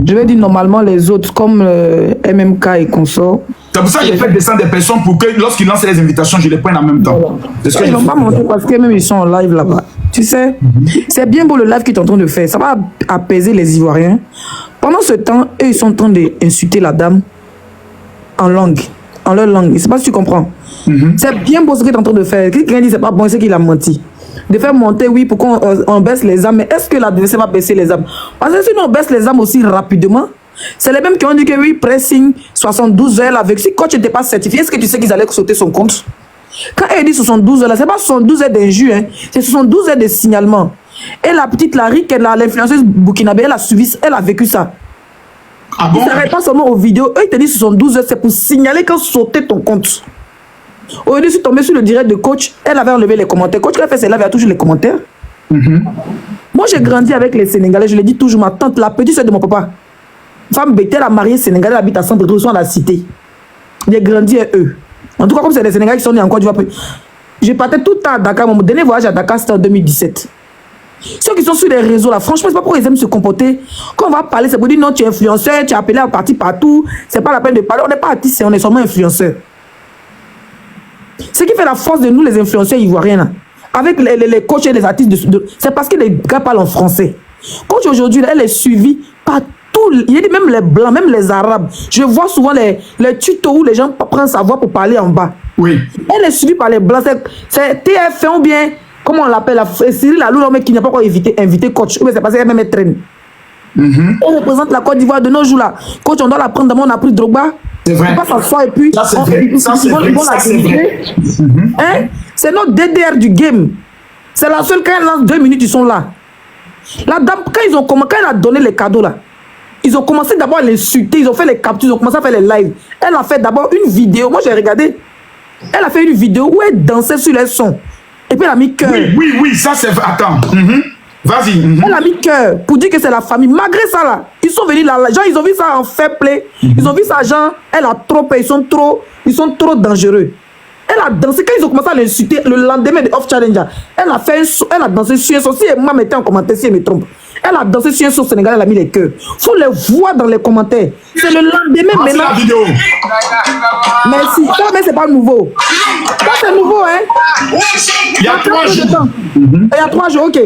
Je vais dire normalement les autres, comme MMK et consorts. C'est pour ça que j'ai fait descendre des personnes pour que lorsqu'ils lancent les invitations, je les prenne en même temps. Voilà. Ils n'ont pas monté parce que même ils sont en live là-bas. Tu sais, c'est bien beau le live qu'ils sont en train de faire. Ça va apaiser les Ivoiriens. Pendant ce temps, eux, ils sont en train d'insulter la dame en langue, en leur langue. Je ne sais pas si tu comprends. C'est bien beau ce qu'ils sont en train de faire. Quelqu'un dit c'est pas bon, c'est qu'il a menti. de faire monter, oui, pour qu'on baisse les âmes. Mais est-ce que l'adversaire va baisser les âmes? Parce que si on baisse les âmes aussi rapidement, c'est les mêmes qui ont dit que oui, pressing 72 heures avec. Si coach n'était pas certifié, est-ce que tu sais qu'ils allaient sauter son compte? Quand elle dit 72 heures, là, c'est pas 72 heures d'injure, hein, c'est 72 heures de signalement. Et la petite Larry, l'influenceuse burkinabé, elle a vécu ça. Ah bon? Ils ne s'arrêtent pas seulement aux vidéos. Eux, ils te disent 72 heures, c'est pour signaler quand sauter ton compte. Au lieu de tomber sur le direct de coach, elle avait enlevé les commentaires. Coach, qui a fait, c'est là, elle a toujours les commentaires. Moi, j'ai grandi avec les Sénégalais. Je le dis toujours, ma tante, la petite soeur de mon papa. Femme Bethel, la mariée sénégalaise, elle habite à Saint-Pétro, à la cité. J'ai grandi avec eux. En tout cas, comme c'est des Sénégalais qui sont nés en Côte d'Ivoire. Je partais tout le temps à Dakar. Mon dernier voyage à Dakar, c'était en 2017. Ceux qui sont sur les réseaux là, franchement, c'est pas pourquoi ils aiment se comporter. Quand on va parler, c'est pour dire non, tu es influenceur, tu es appelé à partir partout. C'est pas la peine de parler. On n'est pas artiste, on est seulement influenceur. Ce qui fait la force de nous, les influenceurs ivoiriens, là, avec les coachs et les artistes, c'est parce que les gars parlent en français. Coach aujourd'hui, elle est suivie par tout. Il y a même les blancs, même les arabes. Je vois souvent les tutos où les gens prennent sa voix pour parler en bas. Oui. Elle est suivie par les blancs. C'est TF1 ou bien, comment on l'appelle, Cyril Lalou, mais qui n'a pas encore invité coach. C'est parce qu'elle même est traîne. On représente la Côte d'Ivoire de nos jours là. Coach, on doit la prendre. D'abord, on a pris Drogba. C'est vrai. On passe à soi et puis. Ça, c'est vrai. Ça, c'est vrai. Ça, c'est vrai. Hein? C'est notre DDR du game. C'est la seule, quand elle lance 2 minutes, ils sont là. La dame, quand elle a donné les cadeaux là, ils ont commencé d'abord à l'insulter, ils ont fait les captures, ils ont commencé à faire les lives. Elle a fait d'abord une vidéo, moi j'ai regardé. Elle a fait une vidéo où elle dansait sur les sons. Et puis elle a mis cœur. Oui, ça c'est vrai. Attends. Vas-y. Elle a mis cœur pour dire que c'est la famille. Malgré ça là, ils sont venus là, genre ils ont vu ça en fair play. Ils ont vu ça, genre, elle a trop peur, ils sont trop dangereux. Elle a dansé, quand ils ont commencé à l'insulter, le lendemain de Off Challenger, elle a dansé sur un son. Si moi mettez en commentaire si elle me trompe. Elle a dansé sur un son sénégalais, elle a mis les cœurs. Faut les voir dans les commentaires. C'est le lendemain maintenant. La vidéo. Merci. Ça, mais c'est pas nouveau. Ça, c'est nouveau, hein. Il y a 3 jours. Il y a 3 jours, ok.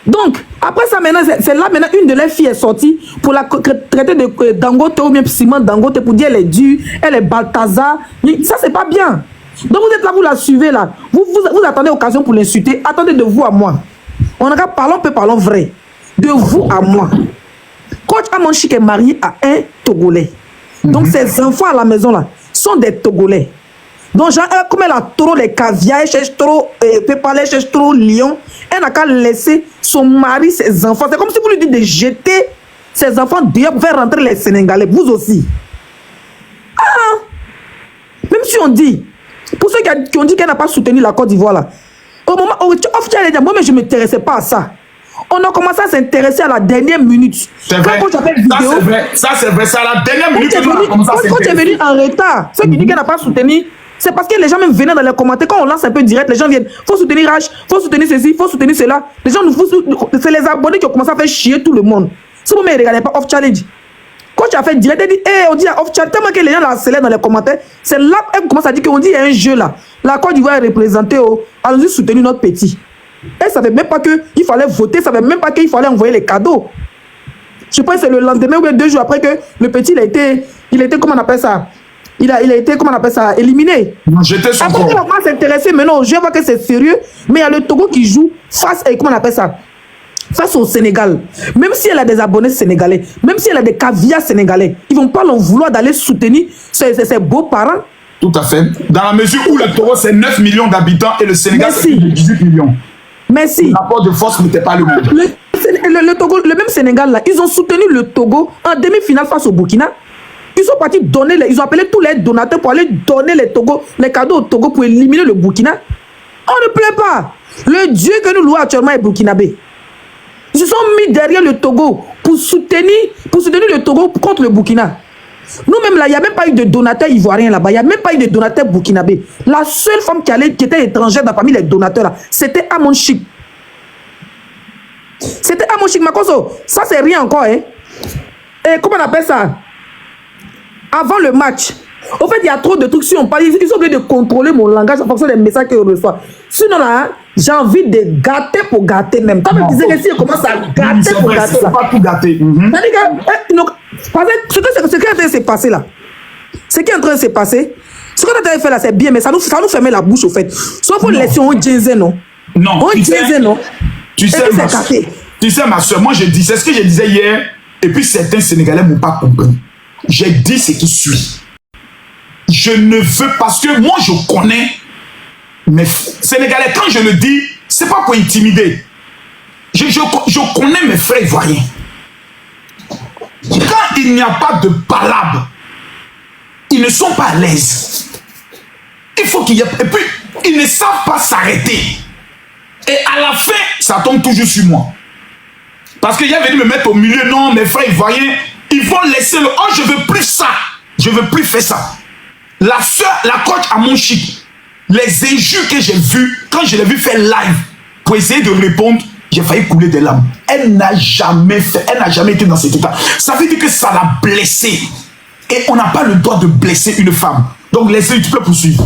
Donc, après ça, maintenant, c'est là, maintenant, une de leurs filles est sortie pour la traiter de Dangote ou bien Simon Dangote pour dire elle est dure, elle est Balthazar. Ça, c'est pas bien. Donc, vous êtes là, vous la suivez là. Vous attendez l'occasion pour l'insulter. Attendez de vous à moi. On a parlons vrai. De vous à moi. Coach Amonchik est marié à un Togolais. Donc, ses enfants à la maison là sont des Togolais. Donc, genre, comme elle a trop les caviar, elle cherche trop Pépale, elle cherche trop Lion, elle n'a qu'à laisser son mari, ses enfants. C'est comme si vous lui dites de jeter ses enfants dehors pour faire rentrer les Sénégalais. Vous aussi. Ah! Même si on dit, pour ceux qui ont dit qu'elle n'a pas soutenu la Côte d'Ivoire là, au moment où elle a dit, moi, mais je ne m'intéressais pas à ça. On a commencé à s'intéresser à la dernière minute. C'est vrai. Ça, c'est vrai. C'est à la dernière minute qu'on a commencé à s'intéresser. Quand tu es venu en retard, ceux qui disent qu'elle n'a pas soutenu, c'est parce que les gens même venaient dans les commentaires. Quand on lance un peu direct, les gens viennent. Faut soutenir Rach, faut soutenir ceci, faut soutenir cela. Les gens nous foutent. C'est les abonnés qui ont commencé à faire chier tout le monde. Si vous ne regardez pas Off Challenge, quand tu as fait direct, elle dit, on dit à Off Challenge, tellement que les gens la harcèlent dans les commentaires, c'est là qu'elle commence à dire qu'on dit il y a un jeu là. La Côte d'Ivoire est représentée, allons-y soutenir notre petit. Elle ne savait même pas qu'il fallait voter, elle ne savait même pas qu'il fallait envoyer les cadeaux. Je pense que c'est le lendemain ou 2 jours après que le petit, il a été, comment on appelle ça? Il a été, comment on appelle ça, éliminé. J'étais sur après, on va s'intéresser maintenant au jeu, on voit que c'est sérieux, mais il y a le Togo qui joue face, comment on appelle ça, face au Sénégal. Même si elle a des abonnés sénégalais, même si elle a des caviars sénégalais, ils ne vont pas vouloir d'aller soutenir ses beaux-parents. Tout à fait. Dans la mesure où le Togo, c'est 9 millions d'habitants et le Sénégal, c'est 18 millions. Merci. Le rapport de force n'était pas le même. Le Togo, le même Sénégal, là, ils ont soutenu le Togo en demi-finale face au Burkina. Ils sont partis donner, ils ont appelé tous les donateurs pour aller donner les cadeaux au Togo pour éliminer le Burkina. On ne plaît pas. Le Dieu que nous louons actuellement est burkinabé. Ils se sont mis derrière le Togo pour soutenir le Togo contre le Burkina. Nous-mêmes là, il n'y a même pas eu de donateurs ivoiriens là-bas. Il n'y a même pas eu de donateurs burkinabés. La seule femme qui était étrangère parmi les donateurs là, c'était Amonchik. C'était Amonchik Makoso. Ça, c'est rien encore, hein. Et comment on appelle ça? Avant le match. Au fait, il y a trop de trucs. Si on parle, ils sont obligés de contrôler mon langage en fonction des messages que je reçois. Sinon, là, j'ai envie de gâter pour gâter même. Toi, tu disais que si on commence à gâter pour gâter. C'est pas tout gâter. Ce qui est en train de se passer là, ce qui est en train de se passer, ce qu'on a fait là, c'est bien, mais ça nous fermait la bouche au fait. Sauf pour laisser un Jensen, non? Non, on disait non. Tu sais, ma soeur, moi je dis, c'est ce que je disais hier, et puis certains Sénégalais m'ont pas compris. J'ai dit ce qui suit. Je ne veux, parce que moi je connais mes Sénégalais, quand je le dis, c'est pas pour intimider. Je connais mes frères ivoiriens. Quand il n'y a pas de palabre, ils ne sont pas à l'aise. Il faut qu'il y ait... Et puis, ils ne savent pas s'arrêter. Et à la fin, ça tombe toujours sur moi. Parce qu'il y a venu me mettre au milieu. Non, mes frères ivoiriens, ils vont laisser le... Oh, je veux plus ça. Je veux plus faire ça. La soeur, la coach à mon chic, les injures que j'ai vues, quand je l'ai vu faire live, pour essayer de répondre, j'ai failli couler des larmes. Elle n'a jamais fait, elle n'a jamais été dans cet état. Ça veut dire que ça l'a blessée. Et on n'a pas le droit de blesser une femme. Donc laissez, tu peux poursuivre.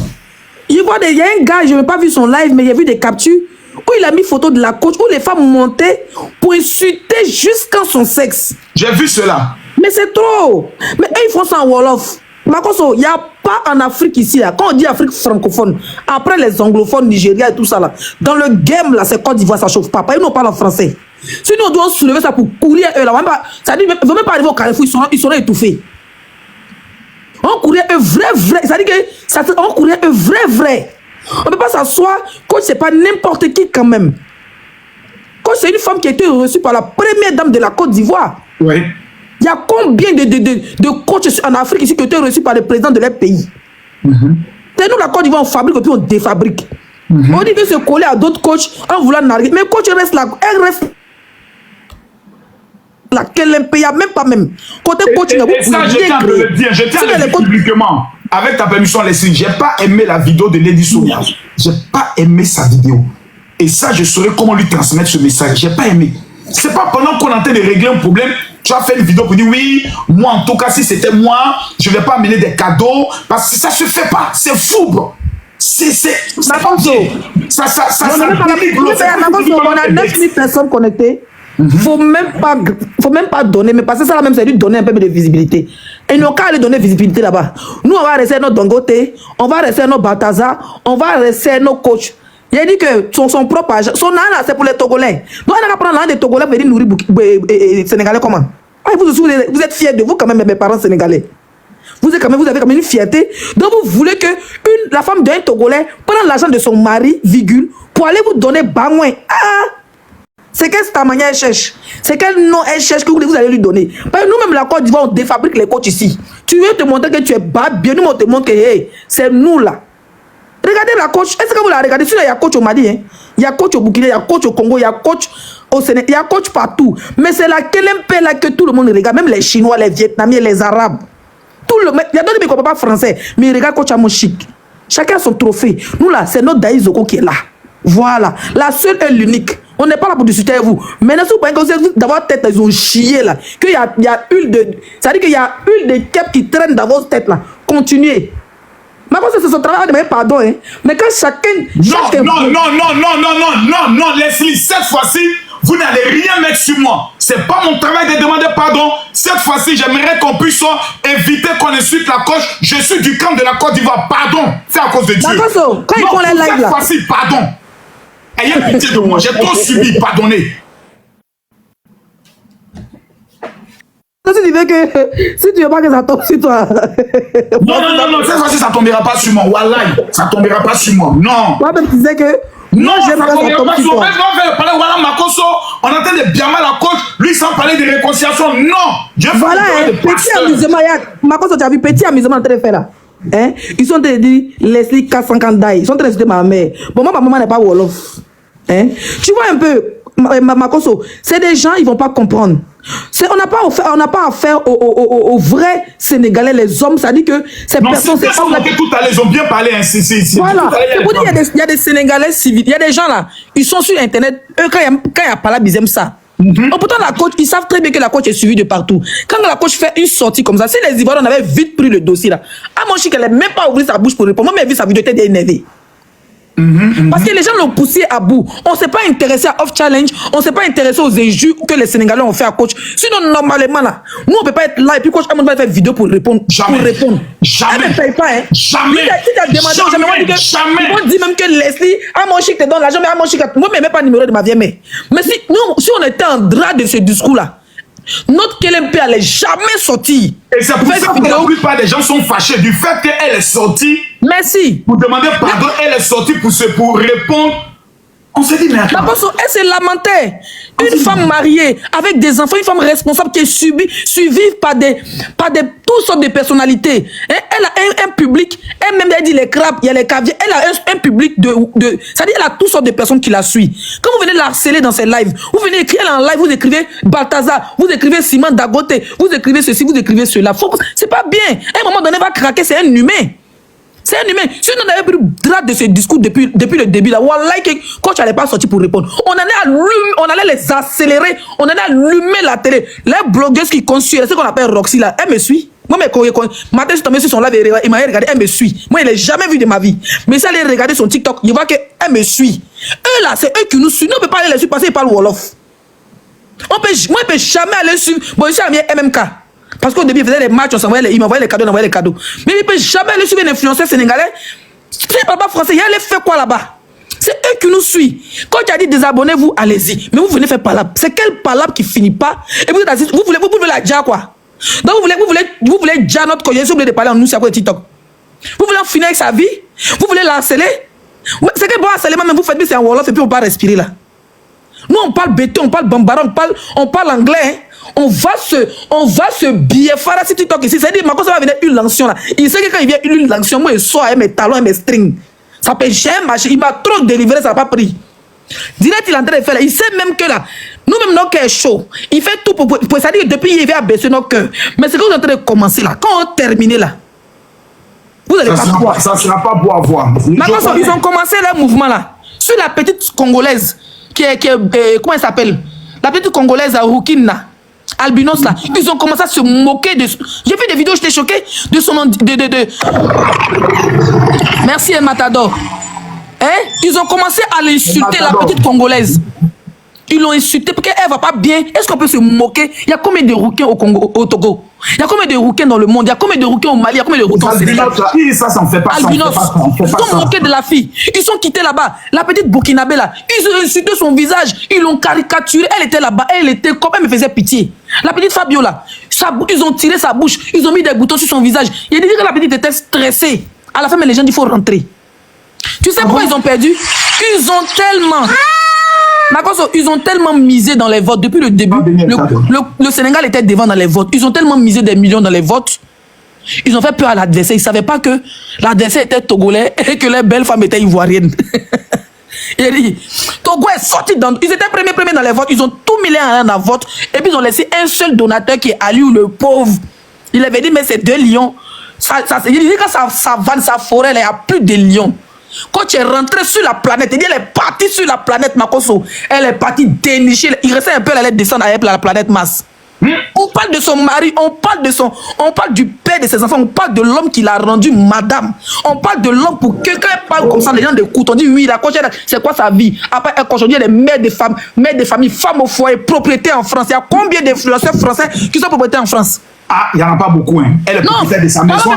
Il y a un gars, je n'ai pas vu son live, mais il y a vu des captures où il a mis photo de la coach, où les femmes montaient pour insulter jusqu'à son sexe. J'ai vu cela. Mais c'est trop. Mais eux, ils font ça en Wolof. Il n'y a pas en Afrique ici, là. Quand on dit Afrique francophone, après les anglophones, Nigeria et tout ça, là, dans le game, là, c'est Côte d'Ivoire, ça chauffe pas. Ils n'ont pas en français. Sinon, on doit soulever ça pour courir eux, là. Ça dit, ils ne vont même pas arriver au Carrefour, ils seront étouffés. On courait un vrai. Ça dit que on courait un vrai. On ne peut pas s'asseoir. Coach, c'est pas n'importe qui quand même. Coach, c'est une femme qui a été reçue par la première dame de la Côte d'Ivoire. Oui. Il y a combien de coachs en Afrique ici qui ont été reçus par le président de leur pays? C'est nous, la Côte d'Ivoire, on fabrique et puis on défabrique. On dit de se coller à d'autres coachs en voulant narguer. Mais coach reste là. Elle reste là. Qu'elle impayable, même pas même. Côté coach, il y a beaucoup de ça, je tiens à le dire. Je tiens à le dire publiquement. Avec ta permission, Leslie, j'ai pas aimé la vidéo de Lady Sonia. J'ai pas aimé sa vidéo. Et ça, je saurais comment lui transmettre ce message. J'ai pas aimé. C'est pas pendant qu'on est en train de régler un problème, tu as fait une vidéo pour dire oui, moi en tout cas, si c'était moi, je vais pas amener des cadeaux, parce que ça se fait pas. C'est fou, bro. Ça pas bien. Ça on a 9000 personnes connectées. Faut même pas donner, mais parce que ça là même, c'est lui donner un peu de visibilité. Et ils n'ont qu'à aller donner visibilité là-bas. Nous, on va rester nos Dangote, on va rester nos Bataza, on va rester nos coachs. Il a dit que son propre argent, son argent c'est pour les Togolais. Donc on a qu'à prendre l'argent des Togolais pour venir nourrir les Sénégalais comment? Vous êtes fiers de vous quand même, mes parents sénégalais. Vous avez quand même une fierté. Donc vous voulez que la femme d'un Togolais prenne l'argent de son mari, virgule, pour aller vous donner bagouin. C'est quelle manière elle cherche? C'est quel nom elle cherche que vous allez lui donner? Parce que nous-mêmes, la Côte d'Ivoire, on défabrique les coachs ici. Tu veux te montrer que tu es bas, bien, nous, on te montre que hey, c'est nous là. Regardez la coach. Est-ce que vous la regardez? Il y a coach au Mali, hein? Il y a coach au Burkina, il y a coach au Congo, il y a coach au Sénégal, il y a coach partout. Mais c'est la KLMP là que tout le monde regarde, même les Chinois, les Vietnamiens, les Arabes. Tout le monde. Il y a d'autres qui ne comprennent pas français, mais ils regardent coach à mon chic. Chacun a son trophée. Nous là, c'est notre Daï Zoko qui est là. Voilà. La seule et l'unique. On n'est pas là pour discuter avec vous. Maintenant, si vous pensez que d'avoir tête, ils ont chié là. Qu'il y a huile de. Ça veut dire qu'il y a huile de kep qui traîne dans votre tête là. Continuez. Mais c'est son travail de demander pardon, hein. Mais quand chacun. Non, Leslie, cette fois-ci, vous n'allez rien mettre sur moi. C'est pas mon travail de demander pardon. Cette fois-ci, j'aimerais qu'on puisse éviter qu'on insulte la coach. Je suis du camp de la Côte d'Ivoire. Pardon. C'est à cause de Dieu. Quand ils font les lives là. Cette fois-ci, pardon. Ayez pitié de moi. J'ai trop subi. Pardonnez. Si tu veux pas que ça tombe sur toi. Non, cette fois-ci, ça tombera pas sur moi. Wallahi, ça tombera pas sur moi. Non. Moi-même, tu disais que. Non, ça tombera pas sur moi. On entend des bien mal à coach, lui sans parler de réconciliation. Non. Voilà, petit amusement. Makoso, tu as vu petit amusement en train de faire là. Hein? Ils sont en train de dire Leslie 450 daï. Ils sont en train de citer ma mère. Bon, moi, ma maman n'est pas Wolof. Hein? Tu vois un peu, Makoso, c'est des gens, ils vont pas comprendre. On n'a pas affaire aux vrais Sénégalais, les hommes. Ça dit que ces personnes. C'est pas que tout à l'heure, ils ont bien parlé. Voilà. C'est pour dire il y a des Sénégalais civils. Il y a des gens là, ils sont sur Internet. Eux, quand il y a pas là, ils aiment ça. Pourtant, la coach, ils savent très bien que la coach est suivie de partout. Quand la coach fait une sortie comme ça, si les Ivoiriens avaient vite pris le dossier là, mon chic, elle n'a même pas ouvert sa bouche pour répondre. Moi, mais vu sa vidéo, elle était énervée. Parce que les gens l'ont poussé à bout. On ne s'est pas intéressé à Off Challenge, on ne s'est pas intéressé aux injures que les Sénégalais ont fait à coach. Sinon, normalement, là, nous, on ne peut pas être là et puis coach Amoun va faire vidéo pour répondre. Jamais. Jamais. Elle ne paye pas, hein. Jamais. Si tu as demandé, Jamais. Ils vont dire même que Leslie, Amonchik te donne l'argent, mais Amonchik, moi, je ne mets pas le numéro de ma vieille mère. Mais si on était en droit de ce discours-là, notre KLMP allait jamais sortir. Et c'est pour ça que la plupart des gens sont fâchés du fait qu'elle est sortie. Merci. Pour demander pardon, elle est sortie pour répondre. On s'est dit, mais attends. Elle se lamentait. Une femme mariée, avec des enfants, une femme responsable qui est suivie par toutes sortes de personnalités. Elle a un public, elle-même, elle dit les crabes, il y a les caviars, elle a un public c'est-à-dire, elle a toutes sortes de personnes qui la suivent. Quand vous venez la harceler dans ses lives, vous venez écrire en live, vous écrivez Balthazar, vous écrivez Simon Dagote, vous écrivez ceci, vous écrivez cela. C'est pas bien. À un moment donné, elle va craquer, c'est un humain. C'est un humain. Si on avait pris grade de ce discours depuis le début, là, wallah, que coach n'allait pas sortir pour répondre. On allait les accélérer, on allait allumer la télé. Les blogueuses qui consument, ce qu'on appelle Roxy, là, elle me suit. Moi, matin, je suis tombé sur son live, il m'a regardé, elle me suit. Moi, il n'est jamais vu de ma vie. Mais si elle a regardé son TikTok, il voit qu'elle me suit. Eux, là, c'est eux qui nous suivent. Nous, on ne peut pas aller les suivre parce qu'ils parlent Wolof. Moi, je ne peux jamais aller suivre. Bon, je suis à MMK. Parce qu'au début, il faisait les matchs, il m'envoyait les cadeaux, on envoyait les cadeaux. Mais il ne peut jamais aller suivre un influenceur sénégalais. Si il ne parle pas français, il allait faire quoi là-bas? C'est eux qui nous suivent. Quand tu as dit désabonnez-vous, allez-y. Mais vous venez faire palabre. C'est quel palabre qui finit pas? Et vous êtes assis, vous voulez la déjà quoi? Donc vous voulez déjà notre collier, vous voulez de parler en nous, c'est à quoi TikTok? Vous voulez en finir avec sa vie? Vous voulez la harceler? C'est que bon harcèlement, mais vous faites bien, c'est un Wolof et puis on va respirer là. Nous on parle béton, on parle bambara, on parle anglais, hein? On va se bieffara si TikTok ici. C'est-à-dire, ma ça va venir une lanction là. Il sait que quand il vient une lanction, moi, il sort avec mes talons et mes strings. Ça peut jamais marcher. Il m'a trop délivré, ça n'a pas pris. Direct, il est en train de faire là. Il sait même que là, nous-mêmes, notre cœur est chaud. Il fait tout pour ça dire que depuis, il vient baisser notre cœur. Mais c'est quand vous êtes en train de commencer là. Quand on termine là, vous allez pas voir. Ça ne sera pas beau à voir. Ils ont commencé leur mouvement là. Sur la petite Congolaise, comment elle s'appelle? La petite Congolaise à Rukina. Albinos là, ils ont commencé à se moquer de... J'ai vu des vidéos, j'étais choqué de son... Merci El Matador. Hein? Ils ont commencé à l'insulter, la petite Congolaise. Ils l'ont insultée parce qu'elle va pas bien. Est-ce qu'on peut se moquer? Il y a combien de rouquins au Togo? Il y a combien de rouquins dans le monde? Il y a combien de rouquins au Mali? Il y a combien de rouquins au Sénégal? Ça ne fait pas. Albinos, ils sont moqués de la fille. Ils sont quittés là-bas. La petite Burkinabé là, ils ont insulté son visage. Ils l'ont caricaturé. Elle était là-bas. Elle était comme elle me faisait pitié. La petite Fabio là, ils ont tiré sa bouche. Ils ont mis des boutons sur son visage. Il a dit que la petite était stressée. À la fin, mais les gens disent qu'il faut rentrer. Tu sais pourquoi ils ont perdu? Ils ont tellement misé dans les votes depuis le début. Le Sénégal était devant dans les votes. Ils ont tellement misé des millions dans les votes. Ils ont fait peur à l'adversaire. Ils ne savaient pas que l'adversaire était togolais et que les belles femmes étaient ivoiriennes. Il dit, Togo est sorti ils étaient premiers dans les votes. Ils ont tout mis en un vote. Et puis ils ont laissé un seul donateur qui est Aliou, le pauvre. Il avait dit, mais c'est 2 lions. Il dit que ça vanne sa forêt, il n'y a plus de lions. Quand tu es rentré sur la planète, elle est partie sur la planète Makoso. Elle est partie dénicher. Il restait un peu, elle allait descendre avec la planète Mars. On parle de son mari, on parle du père de ses enfants, on parle de l'homme qui l'a rendu madame. On parle de l'homme pour quelqu'un parle comme ça, les gens d'écoutent. On dit oui, la cochère, c'est quoi sa vie? Après, aujourd'hui, elle est mère de famille, femme au foyer, propriétaire en France. Il y a combien d'influenceurs français qui sont propriétaires en France? Ah, il n'y en a pas beaucoup. Hein. Elle est propriétaire de sa maison.